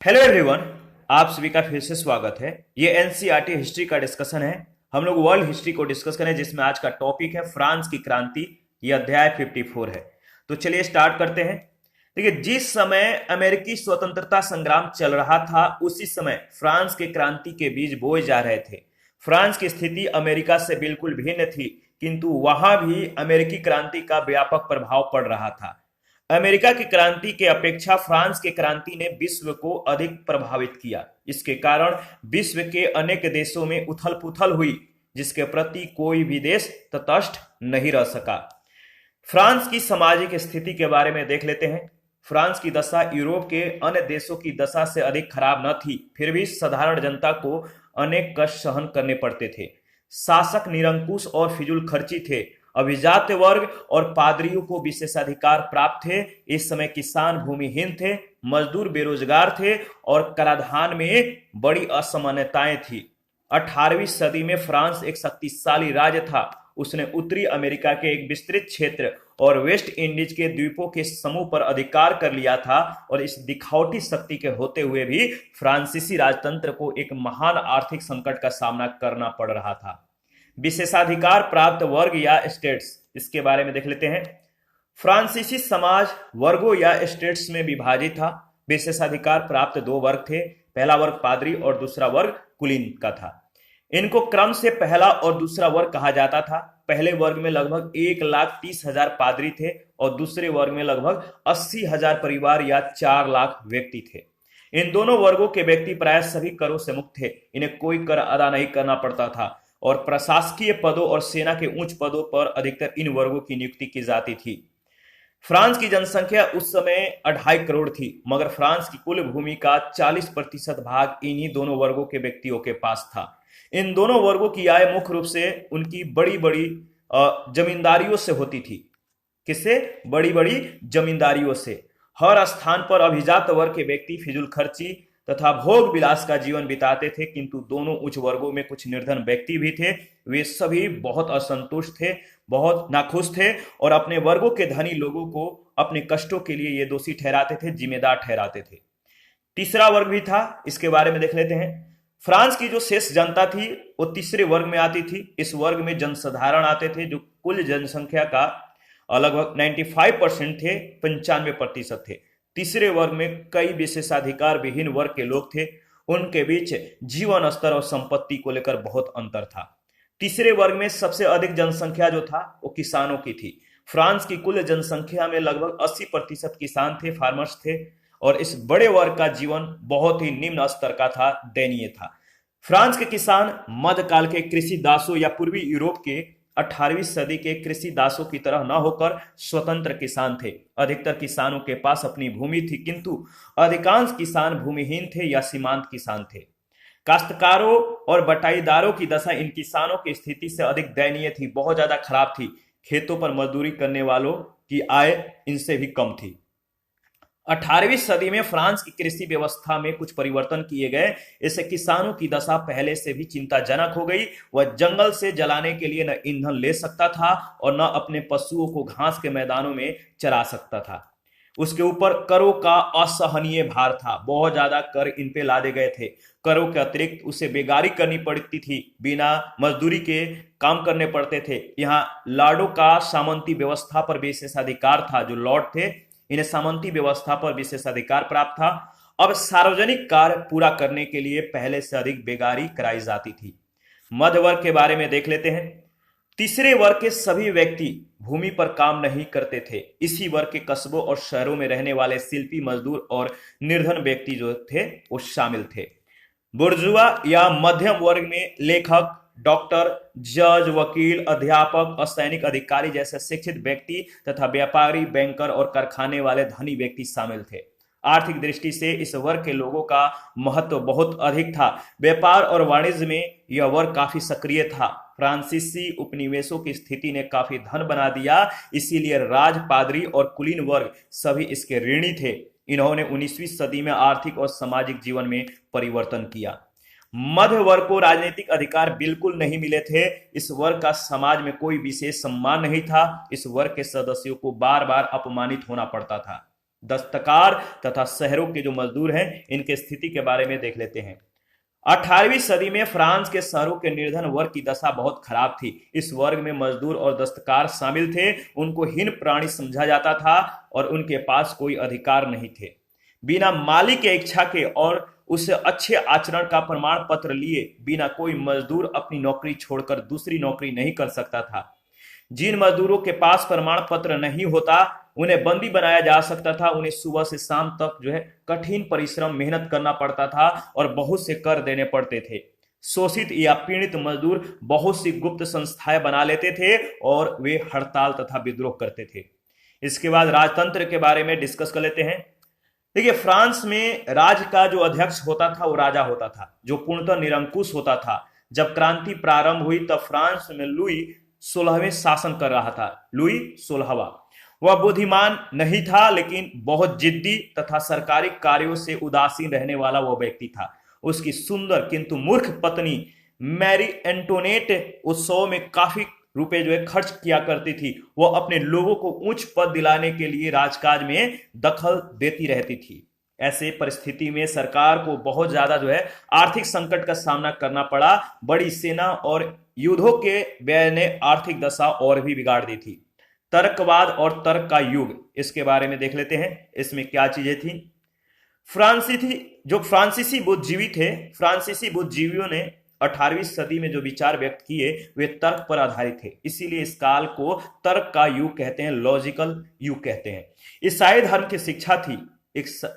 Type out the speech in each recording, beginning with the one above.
Hello everyone. आप सभी का फिर से स्वागत है। ये एनसीईआरटी हिस्ट्री का डिस्कशन है। हम लोग वर्ल्ड हिस्ट्री को डिस्कस करें, जिसमें आज का टॉपिक है फ्रांस की क्रांति। ये अध्याय 54 है। तो चलिए स्टार्ट करते हैं। देखिए, जिस समय अमेरिकी स्वतंत्रता संग्राम चल रहा था, उसी समय फ्रांस के क्रांति के बीज बोए जा रहे थे। फ्रांस की स्थिति अमेरिका से बिल्कुल भिन्न थी, किंतु वहां भी अमेरिकी क्रांति का व्यापक प्रभाव पड़ रहा था। अमेरिका की क्रांति के अपेक्षा फ्रांस की क्रांति ने विश्व को अधिक प्रभावित किया। इसके कारण विश्व के अनेक देशों में उथल पुथल हुई, जिसके प्रति कोई भी देश तटस्थ नहीं रह सका। फ्रांस की सामाजिक स्थिति के बारे में देख लेते हैं। फ्रांस की दशा यूरोप के अन्य देशों की दशा से अधिक खराब न थी, फिर भी साधारण जनता को अनेक कष्ट सहन करने पड़ते थे। शासक निरंकुश और फिजूल खर्ची थे। अभिजात वर्ग और पादरियों को विशेषाधिकार प्राप्त थे। इस समय किसान भूमिहीन थे, मजदूर बेरोजगार थे और कराधान में बड़ी असमानताएं थी। 18वीं सदी में फ्रांस एक शक्तिशाली राज्य था। उसने उत्तरी अमेरिका के एक विस्तृत क्षेत्र और वेस्ट इंडीज के द्वीपों के समूह पर अधिकार कर लिया था, और इस दिखावटी शक्ति के होते हुए भी फ्रांसीसी राजतंत्र को एक महान आर्थिक संकट का सामना करना पड़ रहा था। विशेषाधिकार प्राप्त वर्ग या स्टेट्स, इसके बारे में देख लेते हैं। फ्रांसीसी समाज वर्गों या स्टेट्स में विभाजित था। विशेषाधिकार प्राप्त दो वर्ग थे, पहला वर्ग पादरी और दूसरा वर्ग कुलीन का था। इनको क्रम से पहला और दूसरा वर्ग कहा जाता था। पहले वर्ग में लगभग 1,30,000 पादरी थे और दूसरे वर्ग में लगभग 80,000 परिवार या 4 लाख व्यक्ति थे। इन दोनों वर्गों के व्यक्ति प्राय सभी करों से मुक्त थे। इन्हें कोई कर अदा नहीं करना पड़ता था और प्रशासकीय पदों और सेना के उच्च पदों पर अधिकतर इन वर्गों की नियुक्ति की जाती थी। फ्रांस की जनसंख्या उस समय 2.5 करोड़ थी, मगर फ्रांस की कुल भूमि का 40% भाग इन्हीं दोनों वर्गों के व्यक्तियों के पास था। इन दोनों वर्गों की आय मुख्य रूप से उनकी बड़ी बड़ी जमींदारियों से होती थी। किससे? बड़ी बड़ी जमींदारियों से। हर स्थान पर अभिजात वर्ग के व्यक्ति फिजूल खर्ची तथा भोग विलास का जीवन बिताते थे, किंतु दोनों उच्च वर्गों में कुछ निर्धन व्यक्ति भी थे। वे सभी बहुत असंतुष्ट थे, बहुत नाखुश थे और अपने वर्गों के धनी लोगों को अपने कष्टों के लिए ये दोषी ठहराते थे, जिम्मेदार ठहराते थे। तीसरा वर्ग भी था, इसके बारे में देख लेते हैं। फ्रांस की जो शेष जनता थी वो तीसरे वर्ग में आती थी। इस वर्ग में जनसाधारण आते थे, जो कुल जनसंख्या का लगभग 95% थे, 95% थे। तीसरे वर्ग में कई विशेषाधिकार विहीन वर्ग के लोग थे। उनके बीच जीवन स्तर और संपत्ति को लेकर बहुत अंतर था। तीसरे वर्ग में सबसे अधिक जनसंख्या जो था वो किसानों की थी। फ्रांस की कुल जनसंख्या में लगभग 80% किसान थे, फार्मर्स थे, और इस बड़े वर्ग का जीवन बहुत ही निम्न स्तर का था, दयनीय था। फ्रांस के किसान मध्यकाल के कृषि दासों या पूर्वी यूरोप के 18वीं सदी के कृषि दासों की तरह न होकर स्वतंत्र किसान थे। अधिकतर किसानों के पास अपनी भूमि थी, किंतु अधिकांश किसान भूमिहीन थे या सीमांत किसान थे। काश्तकारों और बटाईदारों की दशा इन किसानों की स्थिति से अधिक दयनीय थी, बहुत ज्यादा खराब थी। खेतों पर मजदूरी करने वालों की आय इनसे भी कम थी। 18वीं सदी में फ्रांस की कृषि व्यवस्था में कुछ परिवर्तन किए गए। इससे किसानों की दशा पहले से भी चिंताजनक हो गई। वह जंगल से जलाने के लिए न ईंधन ले सकता था और न अपने पशुओं को घास के मैदानों में चरा सकता था। उसके ऊपर करों का असहनीय भार था, बहुत ज्यादा कर इन पे लादे गए थे। करों के अतिरिक्त उसे बेगारी करनी पड़ती थी, बिना मजदूरी के काम करने पड़ते थे। यहाँ लॉर्डों का सामंती व्यवस्था पर विशेषाधिकार था। जो लॉर्ड थे, इन्हें सामंती व्यवस्था पर विशेषाधिकार प्राप्त था। अब सार्वजनिक कार्य पूरा करने के लिए पहले से अधिक बेगारी कराई जाती थी। मध्य वर्ग के बारे में देख लेते हैं। तीसरे वर्ग के सभी व्यक्ति भूमि पर काम नहीं करते थे। इसी वर्ग के कस्बों और शहरों में रहने वाले शिल्पी, मजदूर और निर्धन व्यक्ति जो थे वो शामिल थे। बुर्जुआ या मध्यम वर्ग में लेखक, डॉक्टर, जज, वकील, अध्यापक, असैनिक अधिकारी जैसे शिक्षित व्यक्ति तथा व्यापारी, बैंकर और कारखाने वाले धनी व्यक्ति शामिल थे। आर्थिक दृष्टि से इस वर्ग के लोगों का महत्व बहुत अधिक था। व्यापार और वाणिज्य में यह वर्ग काफी सक्रिय था। फ्रांसीसी उपनिवेशों की स्थिति ने काफी धन बना दिया, इसीलिए राज, पादरी और कुलीन वर्ग सभी इसके ऋणी थे। इन्होंने 19वीं सदी में आर्थिक और सामाजिक जीवन में परिवर्तन किया। मध्य वर्ग को राजनीतिक अधिकार बिल्कुल नहीं मिले थे। इस वर्ग का समाज में कोई विशेष सम्मान नहीं था। इस वर्ग के सदस्यों को बार बार अपमानित होना पड़ता था। दस्तकार तथा शहरों के जो मजदूर हैं इनके स्थिति के बारे में देख लेते हैं। 18वीं सदी में फ्रांस के शहरों के निर्धन वर्ग की दशा बहुत खराब थी। इस वर्ग में मजदूर और दस्तकार शामिल थे। उनको हीन प्राणी समझा जाता था और उनके पास कोई अधिकार नहीं थे। बिना मालिक के इच्छा के और उसे अच्छे आचरण का प्रमाण पत्र लिए बिना कोई मजदूर अपनी नौकरी छोड़कर दूसरी नौकरी नहीं कर सकता था। जिन मजदूरों के पास प्रमाण पत्र नहीं होता उन्हें बंदी बनाया जा सकता था। उन्हें सुबह से शाम तक कठिन परिश्रम मेहनत करना पड़ता था और बहुत से कर देने पड़ते थे। शोषित या पीड़ित मजदूर बहुत सी गुप्त संस्थाएं बना लेते थे और वे हड़ताल तथा विद्रोह करते थे। इसके बाद राजतंत्र के बारे में डिस्कस कर लेते हैं। देखिए, फ्रांस में राज्य का जो अध्यक्ष होता था वो राजा होता था, जो पूर्णतः निरंकुश होता था। जब क्रांति प्रारंभ हुई तब फ्रांस में लुई 16वें शासन कर रहा था। लुई 16वां वह बुद्धिमान नहीं था, लेकिन बहुत जिद्दी तथा सरकारी कार्यों से उदासीन रहने वाला वह व्यक्ति था। उसकी सुंदर किंतु मूर्ख पत्नी मैरी एंटोनेट उत्सव में काफी रुपए खर्च किया करती थी। वह अपने लोगों को उच्च पद दिलाने के लिए राजकाज में दखल देती रहती थी। ऐसे परिस्थिति में सरकार को बहुत ज्यादा आर्थिक संकट का सामना करना पड़ा। बड़ी सेना और युद्धों के व्यय ने आर्थिक दशा और भी बिगाड़ दी थी। तर्कवाद और तर्क का युग, इसके बारे में देख लेते हैं। इसमें क्या चीजें थी। फ्रांसीसी बुद्धिजीवी थे, फ्रांसीसी बुद्धिजीवियों ने 18वीं सदी में जो विचार व्यक्त किए वे तर्क पर आधारित थे। इसीलिए इस काल को तर्क का युग कहते हैं, लॉजिकल युग कहते हैं। ईसाई धर्म की शिक्षा थी,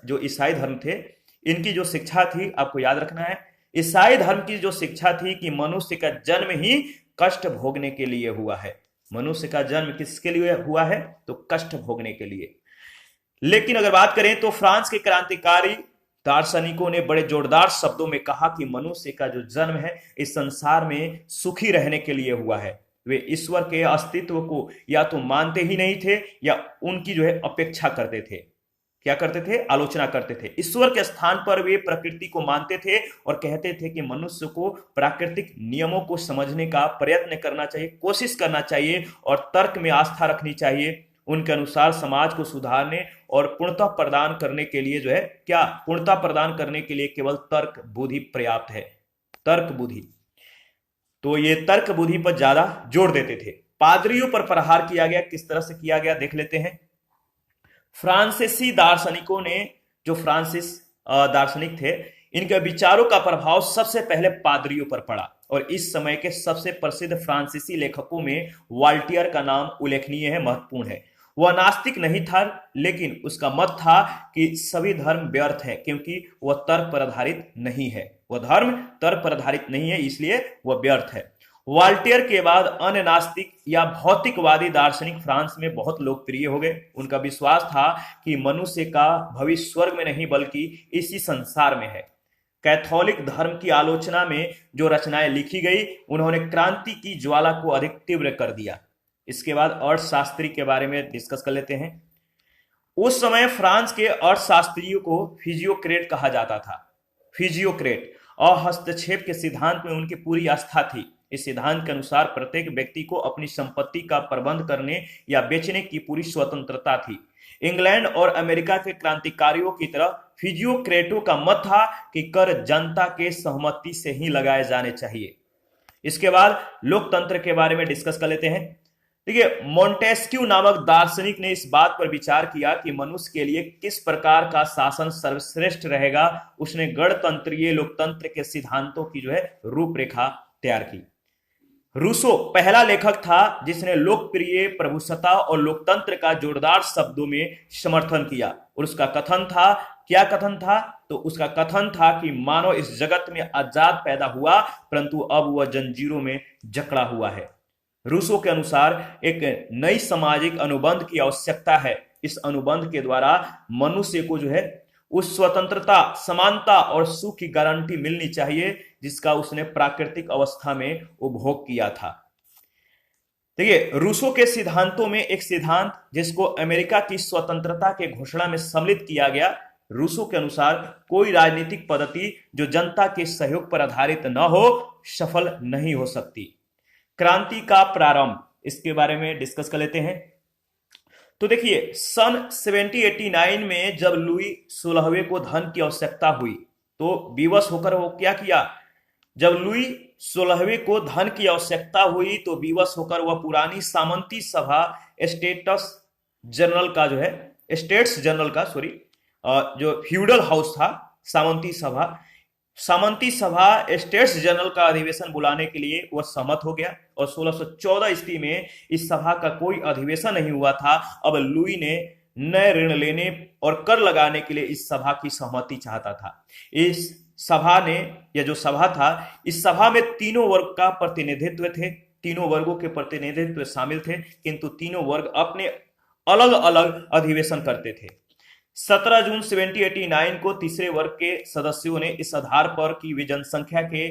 जो ईसाई धर्म थे इनकी जो शिक्षा थी आपको याद रखना है। ईसाई धर्म की जो शिक्षा थी कि मनुष्य का जन्म ही कष्ट भोगने के लिए हुआ है। मनुष्य का जन्म किसके लिए हुआ है? तो कष्ट भोगने के लिए। लेकिन अगर बात करें तो फ्रांस के क्रांतिकारी दार्शनिकों ने बड़े जोरदार शब्दों में कहा कि मनुष्य का जो जन्म है इस संसार में सुखी रहने के लिए हुआ है। वे ईश्वर के अस्तित्व को या तो मानते ही नहीं थे या उनकी अपेक्षा करते थे। क्या करते थे? आलोचना करते थे। ईश्वर के स्थान पर वे प्रकृति को मानते थे और कहते थे कि मनुष्य को प्राकृतिक नियमों को समझने का प्रयत्न करना चाहिए, कोशिश करना चाहिए और तर्क में आस्था रखनी चाहिए। उनके अनुसार समाज को सुधारने और पूर्णता प्रदान करने के लिए पूर्णता प्रदान करने के लिए केवल तर्क बुद्धि पर्याप्त है। तर्क बुद्धि, तो ये तर्क बुद्धि पर ज्यादा जोर देते थे। पादरियों पर प्रहार किया गया, किस तरह से किया गया देख लेते हैं। फ्रांसीसी दार्शनिकों ने, जो फ्रांसिस दार्शनिक थे, इनके विचारों का प्रभाव सबसे पहले पादरियों पर पड़ा और इस समय के सबसे प्रसिद्ध फ्रांसीसी लेखकों में वाल्टियर का नाम उल्लेखनीय है, महत्वपूर्ण है। वह नास्तिक नहीं था, लेकिन उसका मत था कि सभी धर्म व्यर्थ है क्योंकि वह तर्क पर आधारित नहीं है। वह धर्म तर्क पर आधारित नहीं है, इसलिए वह व्यर्थ है। वाल्टियर के बाद अन्य नास्तिक या भौतिकवादी दार्शनिक फ्रांस में बहुत लोकप्रिय हो गए। उनका विश्वास था कि मनुष्य का भविष्य स्वर्ग में नहीं बल्कि इसी संसार में है। कैथोलिक धर्म की आलोचना में जो रचनाएं लिखी गई उन्होंने क्रांति की ज्वाला को अधिक तीव्र कर दिया। इसके बाद अर्थशास्त्री के बारे में डिस्कस कर लेते हैं। उस समय फ्रांस के अर्थशास्त्रियों को फिजियोक्रेट कहा जाता था। फिजियोक्रेट और हस्तक्षेप के सिद्धांत में उनकी पूरी आस्था थी। इस सिद्धांत के अनुसार प्रत्येक व्यक्ति को अपनी संपत्ति का प्रबंध करने या बेचने की पूरी स्वतंत्रता थी। इंग्लैंड और अमेरिका के क्रांतिकारियों की तरह फिजियोक्रेटों का मत था कि कर जनता के सहमति से ही लगाए जाने चाहिए। इसके बाद लोकतंत्र के बारे में डिस्कस कर लेते हैं। देखिए, मोंटेस्क्यू नामक दार्शनिक ने इस बात पर विचार किया कि मनुष्य के लिए किस प्रकार का शासन सर्वश्रेष्ठ रहेगा। उसने गणतंत्रीय लोकतंत्र के सिद्धांतों की रूपरेखा तैयार की। रूसो पहला लेखक था जिसने लोकप्रिय प्रभुसत्ता और लोकतंत्र का जोरदार शब्दों में समर्थन किया और उसका कथन था, क्या कथन था? तो उसका कथन था कि मानव इस जगत में आजाद पैदा हुआ परंतु अब वह जंजीरों में जकड़ा हुआ है। रूसो के अनुसार एक नई सामाजिक अनुबंध की आवश्यकता है। इस अनुबंध के द्वारा मनुष्य को उस स्वतंत्रता, समानता और सुख की गारंटी मिलनी चाहिए जिसका उसने प्राकृतिक अवस्था में उपभोग किया था। देखिए, रूसो के सिद्धांतों में एक सिद्धांत जिसको अमेरिका की स्वतंत्रता के घोषणा में सम्मिलित किया गया। रूसो के अनुसार कोई राजनीतिक पद्धति जो जनता के सहयोग पर आधारित न हो सफल नहीं हो सकती। क्रांति का प्रारंभ, इसके बारे में डिस्कस कर लेते हैं। तो देखिए सन 1789 में जब लुई 16वें को धन की आवश्यकता हुई तो विवश होकर वो क्या किया, जब लुई 16वें को धन की आवश्यकता हुई तो विवश होकर वह पुरानी सामंती सभा स्टेटस जनरल का जो है स्टेट्स जनरल का सॉरी जो फ्यूडल हाउस था सामंती सभा स्टेट्स जनरल का अधिवेशन बुलाने के लिए वह सहमत हो गया और 1614 ईस्वी में इस सभा का कोई अधिवेशन नहीं हुआ था। अब लुई ने नए ऋण लेने और कर लगाने के लिए इस सभा की सहमति चाहता था। इस सभा ने यह जो सभा था, इस सभा में तीनों वर्ग का प्रतिनिधित्व थे, तीनों वर्गों के प्रतिनिधित्व शामिल थे, किंतु तीनों वर्ग अपने अलग अलग अधिवेशन करते थे। 17 जून 1789 को तीसरे वर्ग के सदस्यों ने इस आधार पर कि वे जनसंख्या के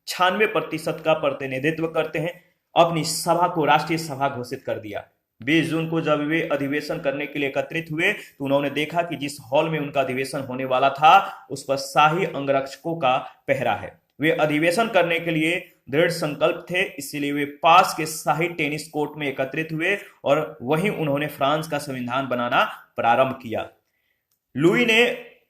96% का प्रतिनिधित्व करते हैं, अपनी सभा को राष्ट्रीय सभा घोषित कर दिया। 20 जून को जब वे अधिवेशन करने के लिए एकत्रित हुए तो उन्होंने देखा कि जिस हॉल में उनका अधिवेशन होने वाला था उस पर शाही अंगरक्षकों का पहरा है। वे अधिवेशन करने के लिए दृढ़ संकल्प थे, इसलिए वे पास के शाही टेनिस कोर्ट में एकत्रित हुए और वहीं उन्होंने फ्रांस का संविधान बनाना प्रारंभ किया। लुई ने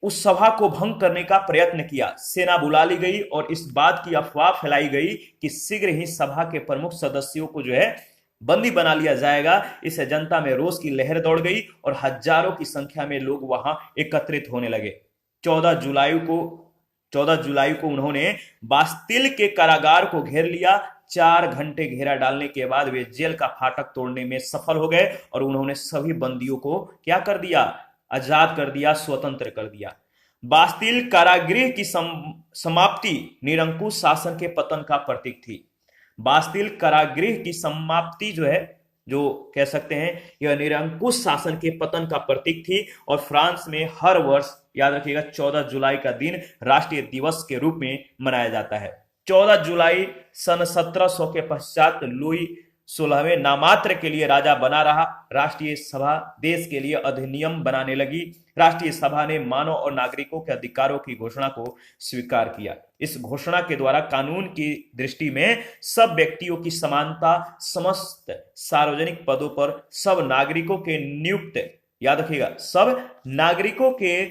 उस सभा को भंग करने का प्रयत्न किया, सेना बुला ली गई और इस बात की अफवाह फैलाई गई कि शीघ्र ही सभा के प्रमुख सदस्यों को जो है बंदी बना लिया जाएगा। इससे जनता में रोष की लहर दौड़ गई और हजारों की संख्या में लोग वहां एकत्रित होने लगे। 14 जुलाई को उन्होंने बास्तिल के कारागार को घेर लिया। 4 घंटे घेरा डालने के बाद वे जेल का फाटक तोड़ने में सफल हो गए और उन्होंने सभी बंदियों को क्या कर दिया, आजाद कर दिया, स्वतंत्र कर दिया। बास्तिल कारागृह की समाप्ति निरंकुश शासन के पतन का प्रतीक थी। बास्तिल कारागृह की समाप्ति जो है, जो कह सकते हैं यह निरंकुश शासन के पतन का प्रतीक थी और फ्रांस में हर वर्ष याद रखिएगा 14 जुलाई का दिन राष्ट्रीय दिवस के रूप में मनाया जाता है। 14 जुलाई सन 1700 के पश्चात लुई 16वें नामात्र के लिए राजा बना रहा। राष्ट्रीय सभा देश के लिए अधिनियम बनाने लगी। राष्ट्रीय सभा ने मानव और नागरिकों के अधिकारों की घोषणा को स्वीकार किया। इस घोषणा के द्वारा कानून की दृष्टि में सब व्यक्तियों की समानता, समस्त सार्वजनिक पदों पर सब नागरिकों के नियुक्त, याद रखिएगा, सब नागरिकों के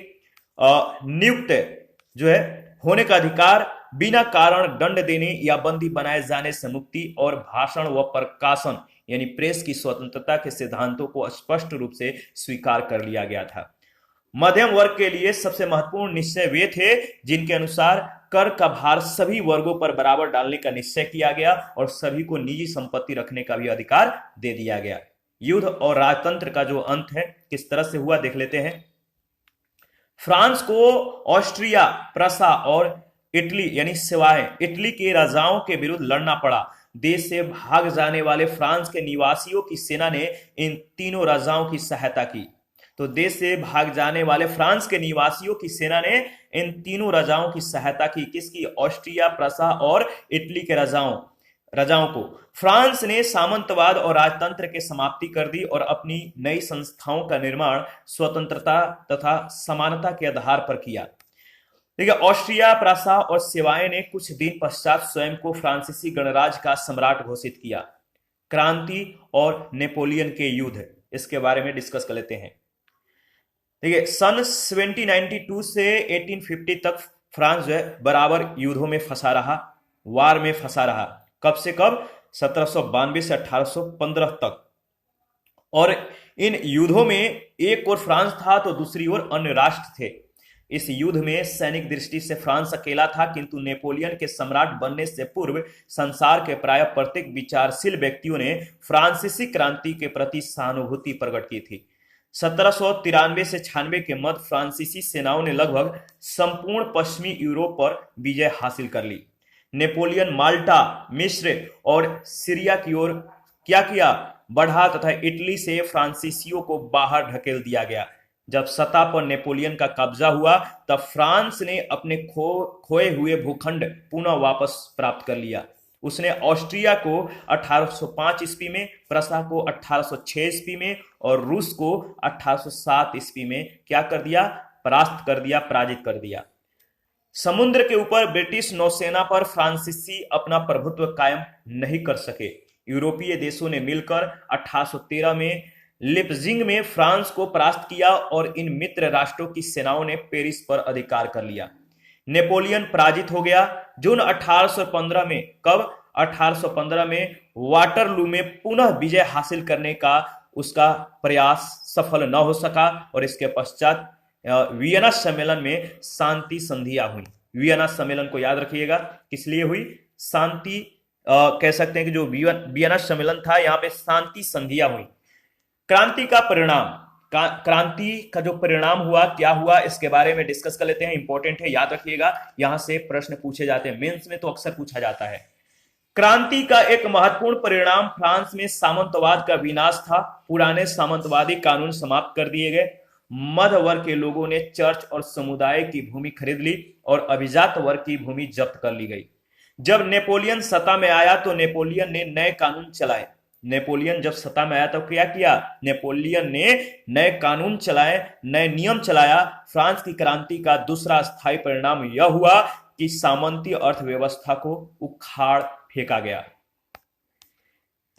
नियुक्त जो है होने का अधिकार, बिना कारण दंड देने या बंदी बनाए जाने से मुक्ति और भाषण व प्रकाशन यानी प्रेस की स्वतंत्रता के सिद्धांतों को स्पष्ट रूप से स्वीकार कर लिया गया था। मध्यम वर्ग के लिए सबसे महत्वपूर्ण निश्चय वे थे जिनके अनुसार कर का भार सभी वर्गों पर बराबर डालने का निश्चय किया गया और सभी को निजी संपत्ति रखने का भी अधिकार दे दिया गया। युद्ध और राजतंत्र का जो अंत है किस तरह से हुआ देख लेते हैं। फ्रांस को ऑस्ट्रिया, प्रसा और इटली यानी सिवाय इटली के राजाओं के विरुद्ध लड़ना पड़ा। देश से भाग जाने वाले फ्रांस के निवासियों की सेना ने इन तीनों राजाओं की सहायता की। तो देश से भाग जाने वाले फ्रांस के निवासियों की सेना ने इन तीनों राजाओं की सहायता की। किसकी? ऑस्ट्रिया, प्रसा और इटली के राजाओं को। फ्रांस ने सामंतवाद और राजतंत्र की समाप्ति कर दी और अपनी नई संस्थाओं का निर्माण स्वतंत्रता तथा समानता के आधार पर किया। देखिए, ऑस्ट्रिया, प्रसा और सेवाएं ने कुछ दिन पश्चात स्वयं को फ्रांसीसी गणराज्य का सम्राट घोषित किया। क्रांति और नेपोलियन के युद्ध, इसके बारे में डिस्कस कर लेते हैं। देखिए, सन 1792 से 1850 तक फ्रांस जो है बराबर युद्धों में फंसा रहा, वार में फंसा रहा। कब से कब? 1792 से 1815 तक। और इन युद्धों में एक ओर फ्रांस था तो दूसरी ओर अन्य राष्ट्र थे। इस युद्ध में सैनिक दृष्टि से फ्रांस अकेला था, किंतु नेपोलियन के सम्राट बनने से पूर्व संसार के प्राय प्रत्येक विचारशील व्यक्तियों ने फ्रांसीसी क्रांति के प्रति सहानुभूति प्रकट की थी। 1793 से 96 के मध्य फ्रांसीसी सेनाओं ने लगभग संपूर्ण पश्चिमी यूरोप पर विजय हासिल कर ली। नेपोलियन माल्टा, मिस्र और सीरिया की ओर क्या किया? बढ़ा तथा इटली से फ्रांसीसियों को बाहर ढकेल दिया गया। जब सत्ता पर नेपोलियन का कब्जा हुआ तब फ्रांस ने अपने खोए हुए भूखंड पुनः वापस प्राप्त कर लिया। उसने ऑस्ट्रिया को 1805 ईस्वी में, प्रसा को 1806 ईस्वी में और रूस को 1807 ईस्वी में क्या कर दिया? परास्त कर दिया, पराजित कर दिया। समुद्र के ऊपर ब्रिटिश नौसेना पर फ्रांसीसी अपना प्रभुत्व कायम नहीं कर सके। यूरोपीय देशों ने मिलकर 1813 में लिपजिंग में फ्रांस को परास्त किया और इन मित्र राष्ट्रों की सेनाओं ने पेरिस पर अधिकार कर लिया। नेपोलियन पराजित हो गया। जून 1815 में, कब? 1815 में वाटरलू में पुनः विजय हासिल करने का उसका प्रयास सफल न हो सका और इसके पश्चात वियना सम्मेलन में शांति संधियां हुई। वियना सम्मेलन को याद रखिएगा, किस लिए हुई? शांति, कह सकते हैं कि जो वियना सम्मेलन था, यहां पे शांति संधियां हुई। क्रांति का परिणाम, क्रांति का जो परिणाम हुआ, क्या हुआ, इसके बारे में डिस्कस कर लेते हैं। इंपॉर्टेंट है, याद रखिएगा, यहां से प्रश्न पूछे जाते हैं, मेंस में तो अक्सर पूछा जाता है। क्रांति का एक महत्वपूर्ण परिणाम फ्रांस में सामंतवाद का विनाश था। पुराने सामंतवादी कानून समाप्त कर दिए गए। मध्य वर्ग के लोगों ने चर्च और समुदाय की भूमि खरीद ली और अभिजात वर्ग की भूमि जब्त कर ली गई। जब नेपोलियन सत्ता में आया तो नेपोलियन ने नए कानून चलाए। नेपोलियन जब सत्ता में आया तो क्या किया? नेपोलियन ने नए कानून चलाए, नए नियम चलाया। फ्रांस की क्रांति का दूसरा स्थायी परिणाम यह हुआ कि सामंती अर्थव्यवस्था को उखाड़ फेंका गया।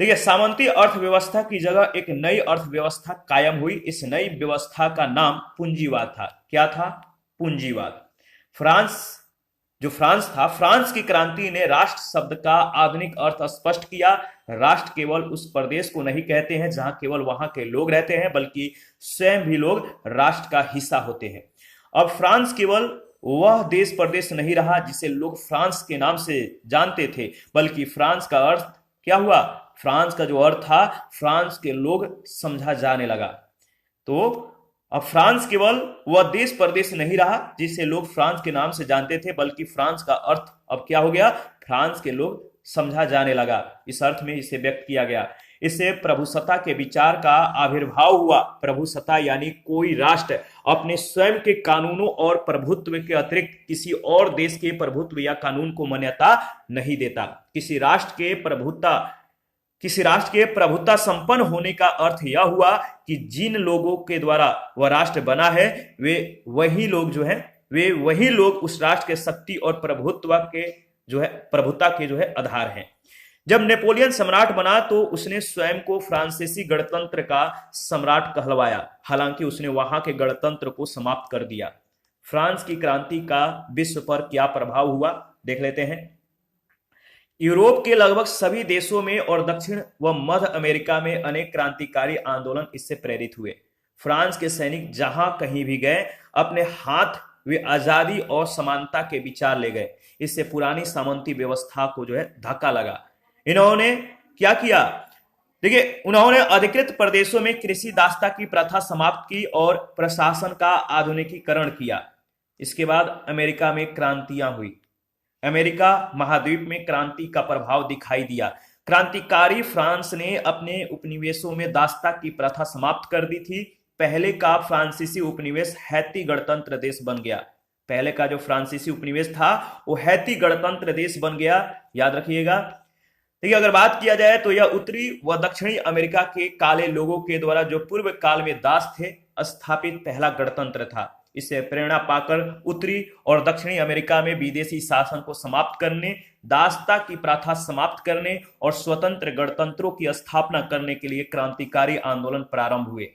ठीक है, सामंती अर्थव्यवस्था की जगह एक नई अर्थव्यवस्था कायम हुई। इस नई व्यवस्था का नाम पूंजीवाद था। क्या था? पूंजीवाद। फ्रांस था, फ्रांस की क्रांति ने राष्ट्र शब्द का आधुनिक अर्थ स्पष्ट किया। राष्ट्र केवल उस प्रदेश को नहीं कहते हैं जहां केवल वहां के लोग रहते हैं, बल्कि स्वयं भी लोग राष्ट्र का हिस्सा होते हैं। अब फ्रांस केवल वह देश प्रदेश नहीं रहा जिसे लोग फ्रांस के नाम से जानते थे, बल्कि फ्रांस का अर्थ क्या हुआ? फ्रांस का जो अर्थ था, फ्रांस के लोग समझा जाने लगा। तो अब फ्रांस केवल वह देश प्रदेश नहीं रहा जिसे लोग फ्रांस के नाम से जानते थे, बल्कि फ्रांस का अर्थ अब क्या हो गया? फ्रांस के लोग समझा जाने लगा। इस अर्थ में इसे व्यक्त किया गया। इससे प्रभुसत्ता के विचार का आविर्भाव हुआ। प्रभुसत्ता यानी कोई राष्ट्र अपने स्वयं के कानूनों और प्रभुत्व के अतिरिक्त किसी और देश के प्रभुत्व या कानून को मान्यता नहीं देता। किसी राष्ट्र के प्रभुत्ता संपन्न होने का अर्थ यह हुआ कि जिन लोगों के द्वारा वह राष्ट्र बना है, वे वही लोग उस राष्ट्र के शक्ति और प्रभुत्ता के आधार हैं। जब नेपोलियन सम्राट बना तो उसने स्वयं को फ्रांसीसी गणतंत्र का सम्राट कहलवाया, हालांकि उसने वहां के गणतंत्र को समाप्त कर दिया। फ्रांस की क्रांति का विश्व पर क्या प्रभाव हुआ, देख लेते हैं। यूरोप के लगभग सभी देशों में और दक्षिण व मध्य अमेरिका में अनेक क्रांतिकारी आंदोलन इससे प्रेरित हुए। फ्रांस के सैनिक जहां कहीं भी गए, अपने हाथ वे आजादी और समानता के विचार ले गए। इससे पुरानी सामंती व्यवस्था को धक्का लगा। इन्होंने क्या किया? देखिए, उन्होंने अधिकृत प्रदेशों में कृषि दासता की प्रथा समाप्त की और प्रशासन का आधुनिकीकरण किया। इसके बाद अमेरिका में क्रांतियां हुई। अमेरिका महाद्वीप में क्रांति का प्रभाव दिखाई दिया। क्रांतिकारी फ्रांस ने अपने उपनिवेशों में दासता की प्रथा समाप्त कर दी थी। पहले का फ्रांसीसी उपनिवेश हैती गणतंत्र देश बन गया। पहले का जो फ्रांसीसी उपनिवेश था वो हैती गणतंत्र देश बन गया, याद रखिएगा। देखिए, अगर बात किया जाए तो यह उत्तरी व दक्षिणी अमेरिका के काले लोगों के द्वारा जो पूर्व काल में दास थे स्थापित पहला गणतंत्र था। इससे प्रेरणा पाकर उत्तरी और दक्षिणी अमेरिका में विदेशी शासन को समाप्त करने, दासता की प्रथा समाप्त करने और स्वतंत्र गणतंत्रों की स्थापना करने के लिए क्रांतिकारी आंदोलन प्रारंभ हुए।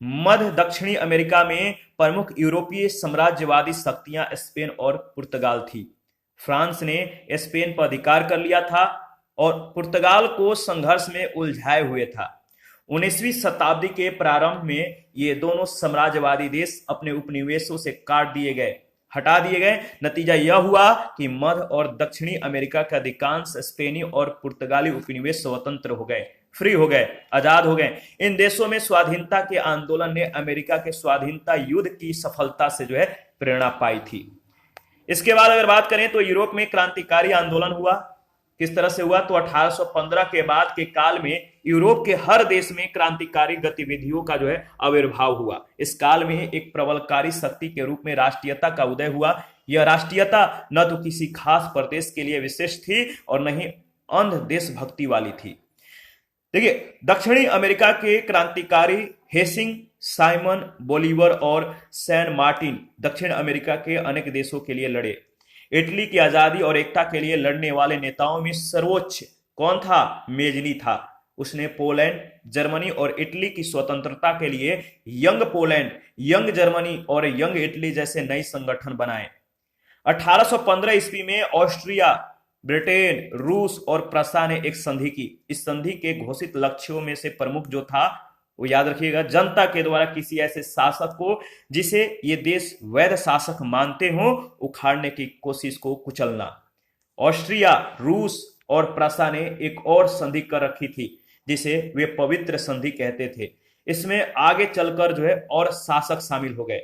मध्य दक्षिणी अमेरिका में प्रमुख यूरोपीय साम्राज्यवादी शक्तियां स्पेन और पुर्तगाल थी। फ्रांस ने स्पेन पर अधिकार कर लिया था और पुर्तगाल को संघर्ष में उलझाए हुए था। 19वीं शताब्दी के प्रारंभ में ये दोनों साम्राज्यवादी देश अपने उपनिवेशों से हटा दिए गए। नतीजा यह हुआ कि मध्य और दक्षिणी अमेरिका के अधिकांश स्पेनी और पुर्तगाली उपनिवेश स्वतंत्र हो गए, फ्री हो गए, आजाद हो गए। इन देशों में स्वाधीनता के आंदोलन ने अमेरिका के स्वाधीनता युद्ध की सफलता से प्रेरणा पाई थी। इसके बाद अगर बात करें तो यूरोप में क्रांतिकारी आंदोलन हुआ। किस तरह से हुआ? तो 1815 के बाद के काल में यूरोप के हर देश में क्रांतिकारी गतिविधियों का आविर्भाव हुआ। इस काल में एक प्रबलकारी शक्ति के रूप में राष्ट्रीयता का उदय हुआ। यह राष्ट्रीयता न तो किसी खास प्रदेश के लिए विशेष थी और न ही अंध देशभक्ति वाली थी। देखिए, दक्षिणी अमेरिका के क्रांतिकारी हेसिंग, साइमन बोलीवर और सैन मार्टिन दक्षिण अमेरिका के अनेक देशों के लिए लड़े। इटली की आजादी और एकता के लिए लड़ने वाले नेताओं में सर्वोच्च कौन था? मेजनी था। उसने पोलैंड, जर्मनी और इटली की स्वतंत्रता के लिए यंग पोलैंड, यंग जर्मनी और यंग इटली जैसे नए संगठन बनाए। 1815 ईस्वी में ऑस्ट्रिया, ब्रिटेन, रूस और प्रसा ने एक संधि की। इस संधि के घोषित लक्ष्यों में से प्रमुख जो था वो याद रखिएगा, जनता के द्वारा किसी ऐसे शासक को जिसे ये देश वैध शासक मानते हो उखाड़ने की कोशिश को कुचलना। ऑस्ट्रिया, रूस और प्रसा ने एक और संधि कर रखी थी जिसे वे पवित्र संधि कहते थे। इसमें आगे चलकर जो है और शासक शामिल हो गए।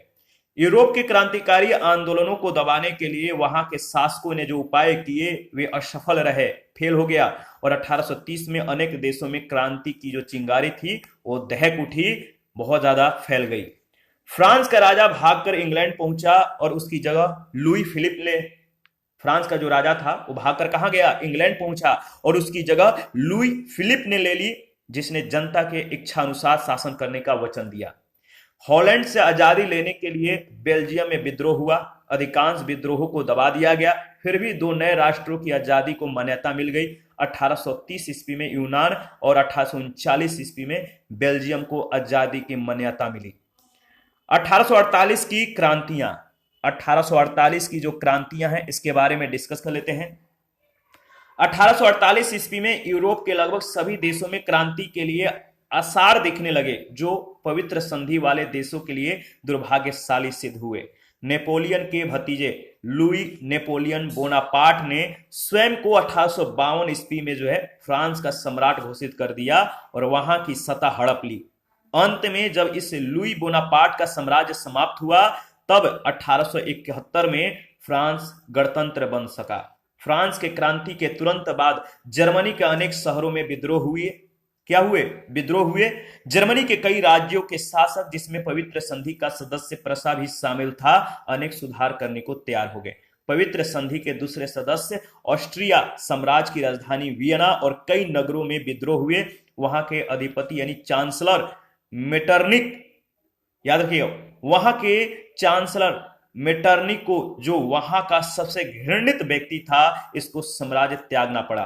यूरोप के क्रांतिकारी आंदोलनों को दबाने के लिए वहां के शासकों ने जो उपाय किए वे असफल रहे, फेल हो गया और 1830 में अनेक देशों में क्रांति की जो चिंगारी थी वो दहक उठी, बहुत ज्यादा फैल गई। फ्रांस का राजा भागकर इंग्लैंड पहुंचा और उसकी जगह लुई फिलिप ने, फ्रांस का जो राजा था वो भागकर कहां गया, इंग्लैंड पहुंचा और उसकी जगह लुई फिलिप ने ले ली, जिसने जनता के इच्छा अनुसार शासन करने का वचन दिया। हॉलैंड से आजादी लेने के लिए बेल्जियम में विद्रोह हुआ, अधिकांश विद्रोहों को दबा दिया गया, फिर भी दो नए राष्ट्रों की आजादी को मान्यता मिल गई। 1830 ईस्वी में यूनान और 1839 ईस्वी में बेल्जियम को आजादी की मान्यता मिली। 1848 की क्रांतियां, 1848 की जो क्रांतियां हैं इसके बारे में डिस्कस कर लेते हैं। 1848 ईस्वी में यूरोप के लगभग सभी देशों में क्रांति के लिए आसार दिखने लगे, जो पवित्र संधि वाले देशों के लिए दुर्भाग्यशाली सिद्ध हुए। नेपोलियन के भतीजे लुई नेपोलियन बोनापार्ट ने स्वयं को 1852 ईस्वी में जो है फ्रांस का सम्राट घोषित कर दिया और वहां की सत्ता हड़प ली। अंत में जब इस लुई बोनापार्ट का साम्राज्य समाप्त हुआ तब 1871 में फ्रांस गणतंत्र बन सका। फ्रांस के क्रांति के तुरंत बाद जर्मनी के अनेक शहरों में विद्रोह हुए। क्या हुए? विद्रोह हुए। जर्मनी के कई राज्यों के शासक, जिसमें पवित्र संधि का सदस्य प्रसा भी शामिल था, अनेक सुधार करने को तैयार हो गए। पवित्र संधि के दूसरे सदस्य ऑस्ट्रिया साम्राज्य की राजधानी वियना और कई नगरों में विद्रोह हुए। वहां के अधिपति यानी चांसलर मेटरनिक, याद रखिए, वहां के चांसलर मेटरनिक को, जो वहां का सबसे घृणित व्यक्ति था, इसको साम्राज्य त्यागना पड़ा।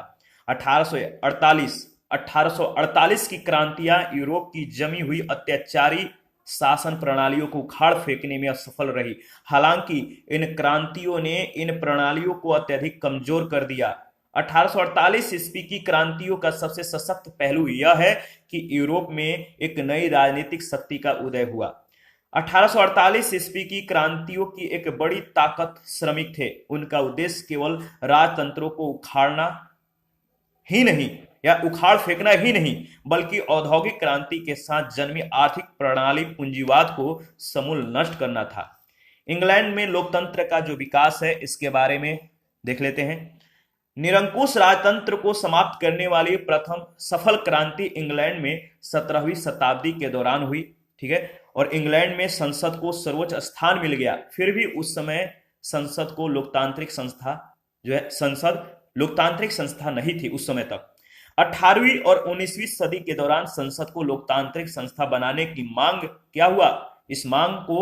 1848 की क्रांतियां यूरोप की जमी हुई अत्याचारी शासन प्रणालियों को उखाड़ फेंकने में असफल रही। हालांकि इन क्रांतियों ने इन प्रणालियों को अत्यधिक कमजोर कर दिया। 1848 ईस्वी की क्रांतियों का सबसे सशक्त पहलू यह है कि यूरोप में एक नई राजनीतिक शक्ति का उदय हुआ। 1848 ईस्वी की क्रांतियों की एक बड़ी ताकत श्रमिक थे। उनका उद्देश्य केवल राजतंत्रों को उखाड़ना ही नहीं या उखाड़ फेंकना ही नहीं, बल्कि औद्योगिक क्रांति के साथ जन्मी आर्थिक प्रणाली पूंजीवाद को समूल नष्ट करना था। इंग्लैंड में लोकतंत्र का जो विकास है इसके बारे में देख लेते हैं। निरंकुश राजतंत्र को समाप्त करने वाली प्रथम सफल क्रांति इंग्लैंड में 17वीं शताब्दी के दौरान हुई, ठीक है, और इंग्लैंड में संसद को सर्वोच्च स्थान मिल गया। फिर भी उस समय संसद को लोकतांत्रिक संस्था जो है, संसद लोकतांत्रिक संस्था नहीं थी उस समय तक। 18वीं और 19वीं सदी के दौरान संसद को लोकतांत्रिक संस्था बनाने की मांग क्या हुआ, इस मांग को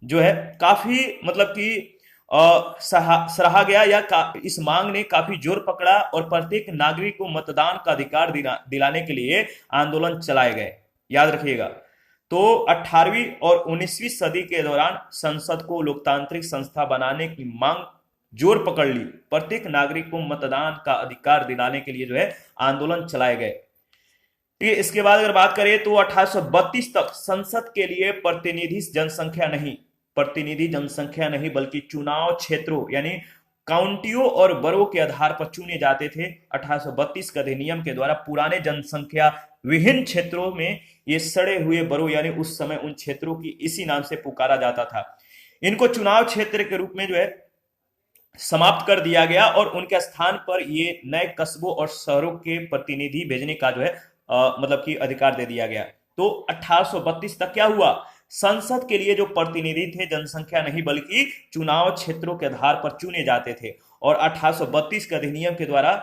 जो है काफी मतलब कि सराहा गया या इस मांग ने काफी जोर पकड़ा और प्रत्येक नागरिक को मतदान का अधिकार दिलाने के लिए आंदोलन चलाए गए। याद रखिएगा, तो 18वीं और 19वीं सदी के दौरान संसद को लोकतांत्रिक संस्था बनाने की मांग जोर पकड़ ली। प्रत्येक नागरिक को मतदान का अधिकार दिलाने के लिए जो है आंदोलन चलाए गए। ठीक है, इसके बाद अगर बात करें तो 1832 तक संसद के लिए प्रतिनिधि जनसंख्या नहीं बल्कि चुनाव क्षेत्रों यानी काउंटियों और बरों के आधार पर चुने जाते थे। 1832 के अधिनियम के द्वारा पुराने जनसंख्या विहीन क्षेत्रों में ये सड़े हुए बरों यानी उस समय उन क्षेत्रों की इसी नाम से पुकारा जाता था, इनको चुनाव क्षेत्र के रूप में जो है समाप्त कर दिया गया और उनके स्थान पर ये नए कस्बों और शहरों के प्रतिनिधि भेजने का जो है मतलब कि अधिकार दे दिया गया। तो 1832 तक क्या हुआ, संसद के लिए जो प्रतिनिधि थे जनसंख्या नहीं बल्कि चुनाव क्षेत्रों के आधार पर चुने जाते थे और 1832 के अधिनियम के द्वारा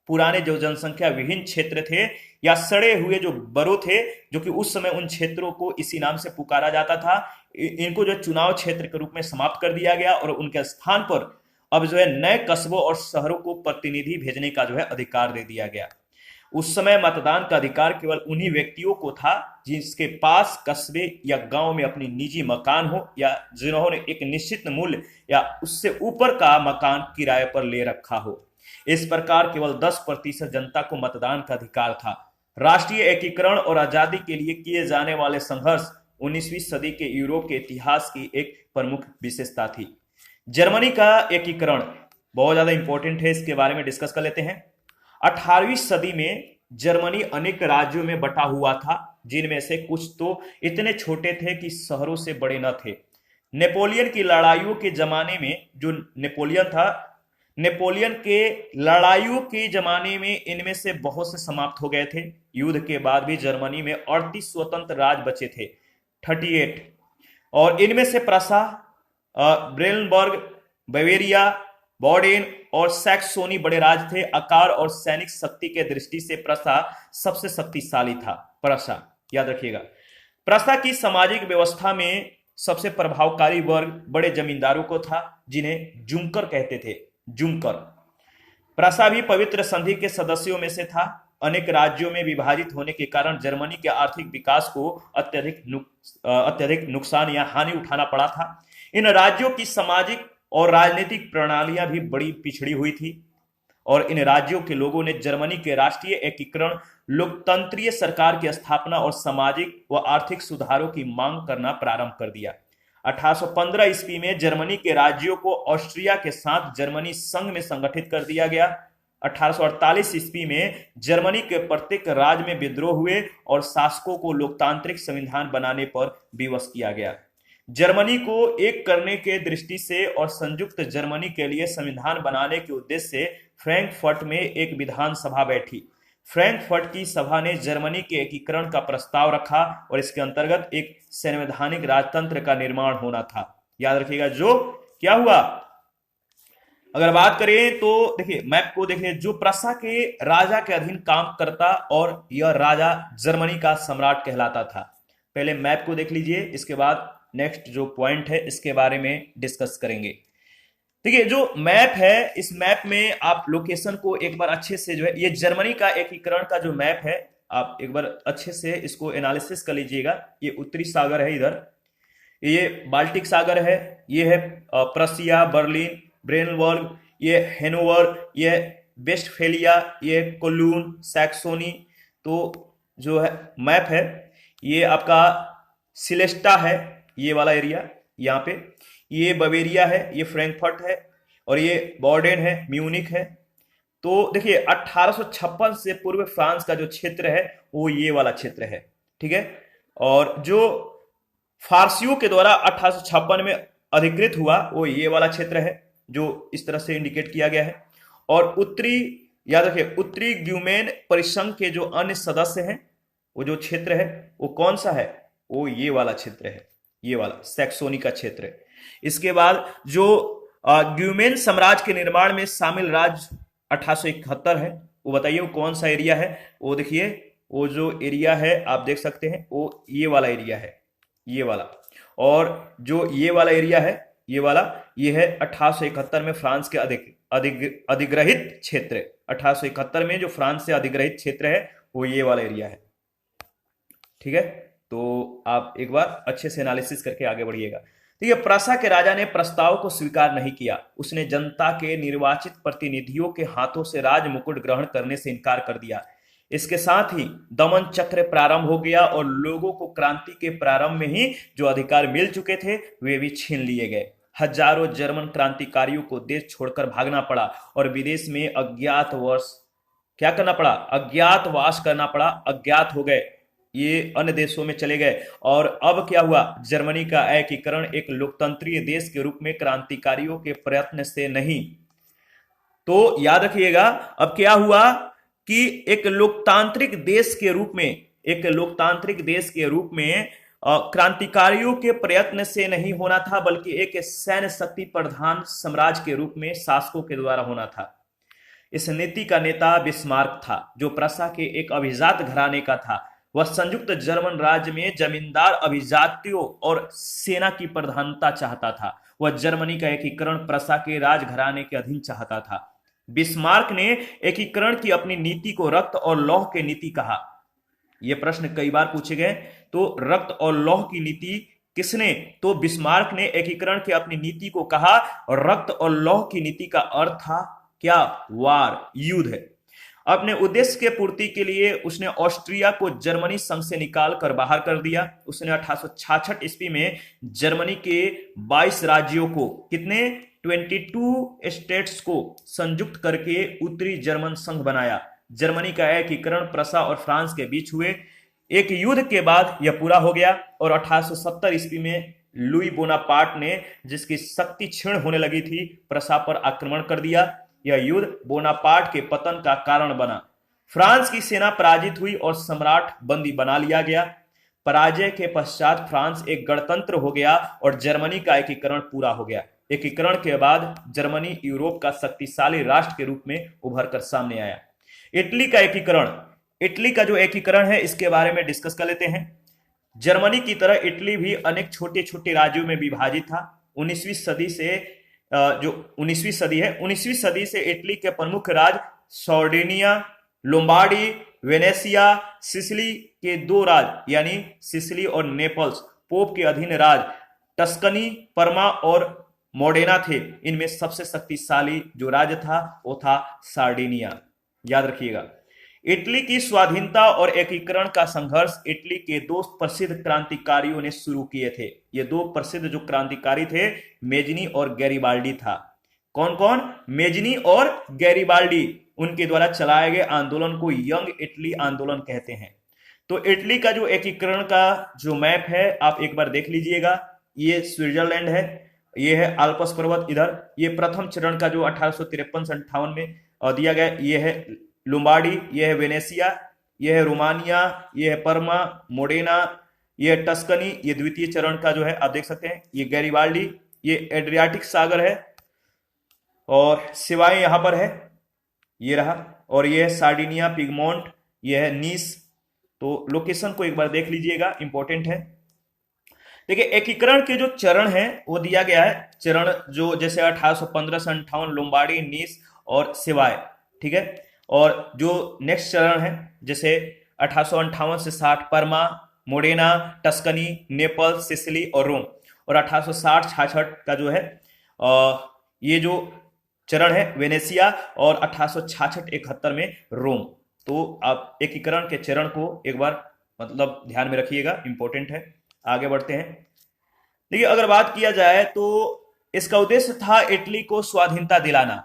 पुराने जो जनसंख्या विहीन क्षेत्र थे या सड़े हुए जो बरो थे, जो कि उस समय उन क्षेत्रों को इसी नाम से पुकारा जाता था, इनको जो चुनाव क्षेत्र के रूप में समाप्त कर दिया गया और उनके स्थान पर अब जो है नए कस्बों और शहरों को प्रतिनिधि भेजने का जो है अधिकार दे दिया गया। उस समय मतदान का अधिकार केवल उन्हीं व्यक्तियों को था जिसके पास कस्बे या गांव में अपनी निजी मकान हो या जिन्होंने एक निश्चित मूल्य या उससे ऊपर का मकान किराए पर ले रखा हो। इस प्रकार केवल 10% जनता को मतदान का अधिकार था। राष्ट्रीय एकीकरण और आजादी के लिए किए जाने वाले संघर्ष 19वीं सदी के यूरोप के इतिहास की एक प्रमुख विशेषता थी। जर्मनी का एकीकरण बहुत ज्यादा इंपॉर्टेंट है, इसके बारे में डिस्कस कर लेते हैं। 18वीं सदी में जर्मनी अनेक राज्यों में बटा हुआ था, जिनमें से कुछ तो इतने छोटे थे कि शहरों से बड़े न थे। नेपोलियन की लड़ाइयों के जमाने में जो नेपोलियन के लड़ाइयों के जमाने में इनमें से बहुत से समाप्त हो गए थे। युद्ध के बाद भी जर्मनी में 38 स्वतंत्र राज्य बचे थे, 38, और इनमें से प्रसा, ब्रेनबर्ग, बवेरिया, बॉडेन और सैक्सोनी बड़े राज्य थे। आकार और सैनिक शक्ति के दृष्टि से प्रसा सबसे शक्तिशाली था। प्रसा याद रखिएगा। प्रसा की सामाजिक व्यवस्था में सबसे प्रभावकारी वर्ग बड़े जमींदारों को था, जिन्हें जुंकर कहते थे। जुंकर। प्रसा भी पवित्र संधि के सदस्यों में से था। अनेक राज्यों में विभाजित होने के कारण जर्मनी के आर्थिक विकास को अत्यधिक नुकसान या हानि उठाना पड़ा था। इन राज्यों की सामाजिक और राजनीतिक प्रणालियां भी बड़ी पिछड़ी हुई थी और इन राज्यों के लोगों ने जर्मनी के राष्ट्रीय एकीकरण, लोकतंत्रीय सरकार की स्थापना और सामाजिक व आर्थिक सुधारों की मांग करना प्रारंभ कर दिया। 1815 ईस्वी में जर्मनी के राज्यों को ऑस्ट्रिया के साथ जर्मनी संघ में संगठित कर दिया गया। 1848 ईस्वी में जर्मनी के प्रत्येक राज्य में विद्रोह हुए और शासकों को लोकतांत्रिक संविधान बनाने पर विवश किया गया। जर्मनी को एक करने के दृष्टि से और संयुक्त जर्मनी के लिए संविधान बनाने के उद्देश्य से फ्रैंकफर्ट में एक विधान सभा बैठी। फ्रैंकफर्ट की सभा ने जर्मनी के एकीकरण का प्रस्ताव रखा और इसके अंतर्गत एक संवैधानिक राजतंत्र का निर्माण होना था। याद रखिएगा, जो क्या हुआ, अगर बात करें तो देखिए मैप को देखिए, जो प्रसा के राजा के अधीन काम करता और यह राजा जर्मनी का सम्राट कहलाता था। पहले मैप को देख लीजिए, इसके बाद नेक्स्ट जो पॉइंट है इसके बारे में डिस्कस करेंगे। देखिए जो मैप है, इस मैप में आप लोकेशन को एक बार अच्छे से जो है, ये जर्मनी का एकीकरण का जो मैप है, आप एक बार अच्छे से इसको एनालिसिस कर लीजिएगा। ये उत्तरी सागर है, इधर ये बाल्टिक सागर है, ये है प्रसिया, बर्लिन, ब्रेनवर्ग, ये हेनोवर, ये वेस्टफेलिया, ये कोलून, सैक्सोनी। तो जो है मैप है, ये आपका सिलेस्टा है, ये वाला एरिया यहाँ पे, ये बवेरिया है, ये फ्रैंकफर्ट है और ये बॉर्डेन है, म्यूनिक है। तो देखिए 1856 से पूर्व फ्रांस का जो क्षेत्र है वो ये वाला क्षेत्र है, ठीक है। और जो फारसियों के द्वारा 1856 में अधिकृत हुआ वो ये वाला क्षेत्र है, जो इस तरह से इंडिकेट किया गया है। और उत्तरी, याद रखिए, उत्तरी ग्यूमेन परिसंघ के जो अन्य सदस्य हैं, वो जो क्षेत्र है वो कौन सा है, वो ये वाला क्षेत्र है, ये वाला सैक्सोनी का क्षेत्र है। इसके बाद जो ग्यूमेन साम्राज्य के निर्माण में शामिल राज्य 1871 है, वो बताइए वो कौन सा एरिया है। वो देखिए, वो जो एरिया है आप देख सकते हैं, वो ये वाला एरिया है, ये वाला। और जो ये वाला एरिया है, ये वाला, ये है 1871 में फ्रांस के अधिग्रहित क्षेत्र। 1871 में जो फ्रांस से अधिग्रहित क्षेत्र है वो ये वाला एरिया है, ठीक है। तो आप एक बार अच्छे से एनालिसिस करके आगे बढ़िएगा। ठीक है, प्रसा के राजा ने प्रस्ताव को स्वीकार नहीं किया। उसने जनता के निर्वाचित प्रतिनिधियों के हाथों से राज मुकुट ग्रहण करने से इनकार कर दिया। इसके साथ ही दमन चक्र प्रारंभ हो गया और लोगों को क्रांति के प्रारंभ में ही जो अधिकार मिल चुके थे वे भी छीन लिए गए। हजारों जर्मन क्रांतिकारियों को देश छोड़कर भागना पड़ा और विदेश में अज्ञातवास करना पड़ा। अज्ञात हो गए, ये अन्य देशों में चले गए। और अब क्या हुआ, जर्मनी का एकीकरण एक लोकतंत्रीय देश के रूप में क्रांतिकारियों के प्रयत्न से नहीं। तो याद रखिएगा, अब क्या हुआ कि एक लोकतांत्रिक देश के रूप में क्रांतिकारियों के प्रयत्न से नहीं होना था, बल्कि एक सैन्य शक्ति प्रधान साम्राज्य के रूप में शासकों के द्वारा होना था। इस नीति का नेता बिस्मार्क था, जो प्रसा के एक अभिजात घराने का था। वह संयुक्त जर्मन राज्य में जमींदार अभिजातियों और सेना की प्रधानता चाहता था। वह जर्मनी का एकीकरण प्रसा के राजघराने के अधीन चाहता था। बिस्मार्क ने एकीकरण की अपनी नीति को रक्त और लौह की नीति कहा। यह प्रश्न कई बार पूछे गए। तो रक्त और लौह की नीति किसने? तो बिस्मार्क ने एकीकरण की अपनी नीति को कहा, और रक्त और लौह की नीति का अर्थ था क्या? वार, युद्ध है। अपने उद्देश्य के पूर्ति के लिए उसने ऑस्ट्रिया को जर्मनी संघ से निकाल कर बाहर कर दिया। उसने 1866 ईस्वी में जर्मनी के 22 राज्यों को, कितने? 22 स्टेट्स को संयुक्त करके उत्तरी जर्मन संघ बनाया। जर्मनी का एकीकरण प्रसा और फ्रांस के बीच हुए। एक युद्ध के बाद यह पूरा हो गया और 1870 ईस्वी में लुई बोनापार्ट ने, जिसकी शक्ति क्षीण होने लगी थी, प्रसा पर आक्रमण कर दिया। यह युद्ध बोनापार्ट के पतन का कारण बना। फ्रांस की सेना पराजित हुई और सम्राट बंदी बना लिया गया। पराजय के पश्चात फ्रांस एक गणतंत्र हो गया और जर्मनी का एकीकरण पूरा हो गया। एकीकरण के बाद जर्मनी यूरोप का शक्तिशाली राष्ट्र के रूप में उभर कर सामने आया। इटली का एकीकरण, इटली का जो एकीकरण है इसके बारे में डिस्कस कर लेते हैं। जर्मनी की तरह इटली भी अनेक छोटे छोटे राज्यों में विभाजित था। 19वीं सदी से जो 19वीं सदी है, 19वीं सदी से इटली के प्रमुख राज्य सार्डिनिया, लोम्बार्डी, वेनेसिया, सिसिली के दो राज्य यानी सिसिली और नेपल्स पोप के अधीन राज्य टस्कनी, परमा और मोडेना थे। इनमें सबसे शक्तिशाली जो राज्य था वो था सार्डिनिया। याद रखिएगा। इटली की स्वाधीनता और एकीकरण का संघर्ष इटली के दो प्रसिद्ध क्रांतिकारियों ने शुरू किए थे। ये दो प्रसिद्ध जो क्रांतिकारी थे, मेजनी और गैरिबाल्डी था। कौन कौन? मेजनी और गैरिबाल्डी। उनके द्वारा चलाए गए आंदोलन को यंग इटली आंदोलन कहते हैं। तो इटली का जो एकीकरण का जो मैप है आप एक बार देख लीजिएगा। ये स्विट्जरलैंड है, ये है आल्प्स पर्वत इधर। ये प्रथम चरण का जो 1853 से 58 में दिया गया, ये है लोम्बार्डी, ये है वेनेसिया, ये है रोमानिया, ये है परमा, मोडेना, ये है टस्कनी। ये द्वितीय चरण का जो है आप देख सकते हैं। ये गैरिबाल्डी, ये एड्रियाटिक सागर है और सिवाय यहां पर है, ये रहा। और ये है सार्डिनिया, पिगमोंट, ये है नीस। तो लोकेशन को एक बार देख लीजिएगा, इंपॉर्टेंट है। देखिए एकीकरण के जो चरण है वो दिया गया है। चरण जो जैसे 1815 से 58 लोम्बार्डी, नीस और सिवाय, ठीक है। और जो नेक्स्ट चरण है जैसे 1858 से 60 परमा, मोडेना, टस्कनी, नेपल, सिसिली और रोम। और 1860-66 का जो है ये जो चरण है वेनेसिया, और 1866-71 में रोम। तो आप एकीकरण के चरण को एक बार मतलब ध्यान में रखिएगा, इंपॉर्टेंट है। आगे बढ़ते हैं। देखिए अगर बात किया जाए तो इसका उद्देश्य था इटली को स्वाधीनता दिलाना।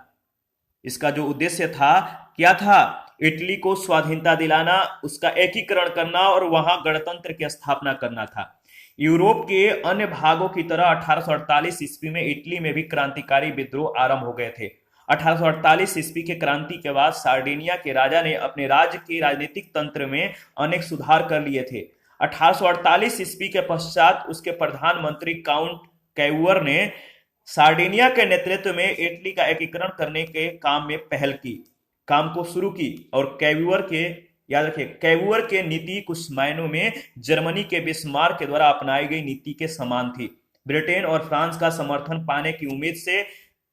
इसका जो उद्देश्य था क्या था? इटली को स्वाधीनता दिलाना, उसका एकीकरण करना और वहां गणतंत्र की स्थापना करना था। यूरोप के अन्य भागों की तरह 1848 ईस्वी में इटली में भी क्रांतिकारी विद्रोह आरंभ हो गए थे। 1848 ईस्वी के क्रांति के बाद सार्डिनिया के राजा ने अपने राज्य के राजनीतिक तंत्र में अनेक सुधार कर लिए थे। 1848 ईस्वी के पश्चात उसके प्रधानमंत्री काउंट कैवर ने सार्डिनिया के नेतृत्व में इटली का एकीकरण करने के काम में पहल की, काम को शुरू की। और कैवर के, याद रखिए, कैवर के नीति कुछ मायनों में जर्मनी के बिस्मार्क के द्वारा अपनाई गई नीति के समान थी। ब्रिटेन और फ्रांस का समर्थन पाने की उम्मीद से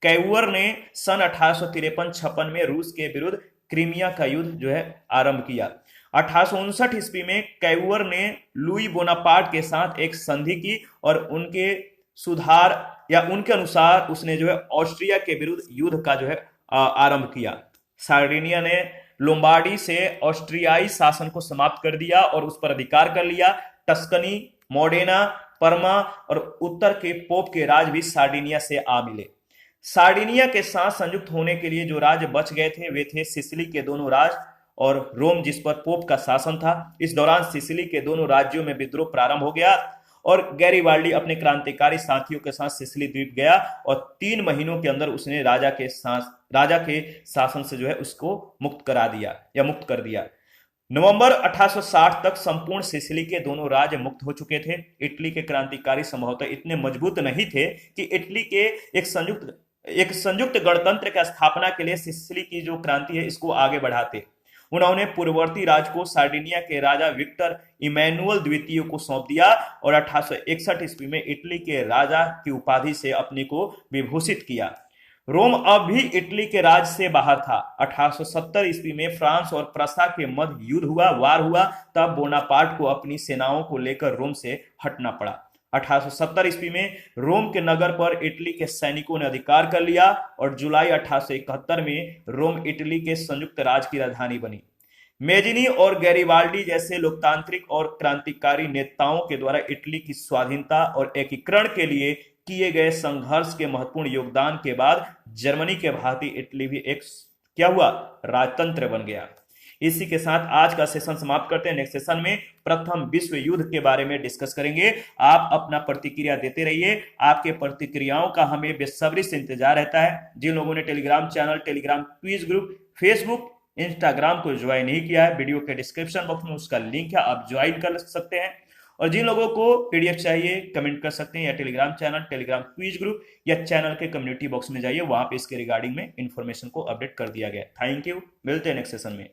कैवर ने सन 1853-56 में रूस के विरुद्ध क्रीमिया का युद्ध जो है आरंभ किया। 1859 ईस्वी में कैवर ने लुई बोनापार्ट के साथ एक संधि की और उनके सुधार या उनके अनुसार उसने जो है ऑस्ट्रिया के विरुद्ध युद्ध का जो है आरंभ किया। सार्डिनिया ने लोम्बार्डी से ऑस्ट्रियाई शासन को समाप्त कर दिया और उस पर अधिकार कर लिया। टस्कनी, मोडेना, परमा और उत्तर के पोप के राज भी सार्डिनिया से आ मिले। सार्डिनिया के साथ संयुक्त होने के लिए जो राज्य बच गए थे वे थे सिसिली के दोनों राज्य और रोम, जिस पर पोप का शासन था। इस दौरान सिसिली के दोनों राज्यों में विद्रोह प्रारंभ हो गया और गैरिबाल्डी अपने क्रांतिकारी साथियों के साथ सिसिली द्वीप गया और 3 महीनों के अंदर उसने राजा के शासन से जो है उसको मुक्त करा दिया या मुक्त कर दिया। नवंबर 1860 तक संपूर्ण सिसिली के दोनों राज्य मुक्त हो चुके थे। इटली के क्रांतिकारी संभवतः इतने मजबूत नहीं थे कि इटली के एक संयुक्त गणतंत्र की स्थापना के लिए सिसिली की जो क्रांति है इसको आगे बढ़ाते। उन्होंने पूर्ववर्ती राज को सार्डिनिया के राजा विक्टर इमैनुअल द्वितीय को सौंप दिया और 1861 ईस्वी में इटली के राजा की उपाधि से अपने को विभूषित किया। रोम अब भी इटली के राज से बाहर था। 1870 ईस्वी में फ्रांस और प्रसा के मध्य युद्ध हुआ, वार हुआ। तब बोनापार्ट को अपनी सेनाओं को लेकर रोम से हटना पड़ा। 1870 ईस्वी में रोम के नगर पर इटली के सैनिकों ने अधिकार कर लिया और जुलाई 1871 में रोम इटली के संयुक्त राज्य की राजधानी बनी। मेजिनी और गैरिबाल्डी जैसे लोकतांत्रिक और क्रांतिकारी नेताओं के द्वारा इटली की स्वाधीनता और एकीकरण के लिए किए गए संघर्ष के महत्वपूर्ण योगदान के बाद जर्मनी के भांति इटली भी एक क्या हुआ, राजतंत्र बन गया। इसी के साथ आज का सेशन समाप्त करते हैं। नेक्स्ट सेशन में प्रथम विश्व युद्ध के बारे में डिस्कस करेंगे। आप अपना प्रतिक्रिया देते रहिए। आपके प्रतिक्रियाओं का हमें बेसब्री से इंतजार रहता है। जिन लोगों ने Telegram channel, Telegram quiz group, Facebook, Instagram को ज्वाइन नहीं किया है, वीडियो के डिस्क्रिप्शन बॉक्स में उसका लिंक है, आप ज्वाइन कर सकते हैं। और जिन लोगों को पीडीएफ चाहिए कमेंट कर सकते हैं, या Telegram channel, Telegram quiz group या चैनल के कम्युनिटी बॉक्स में जाइए, वहां पे इसके रिगार्डिंग में इंफॉर्मेशन को अपडेट कर दिया गया। थैंक यू, मिलते हैं नेक्स्ट सेशन में।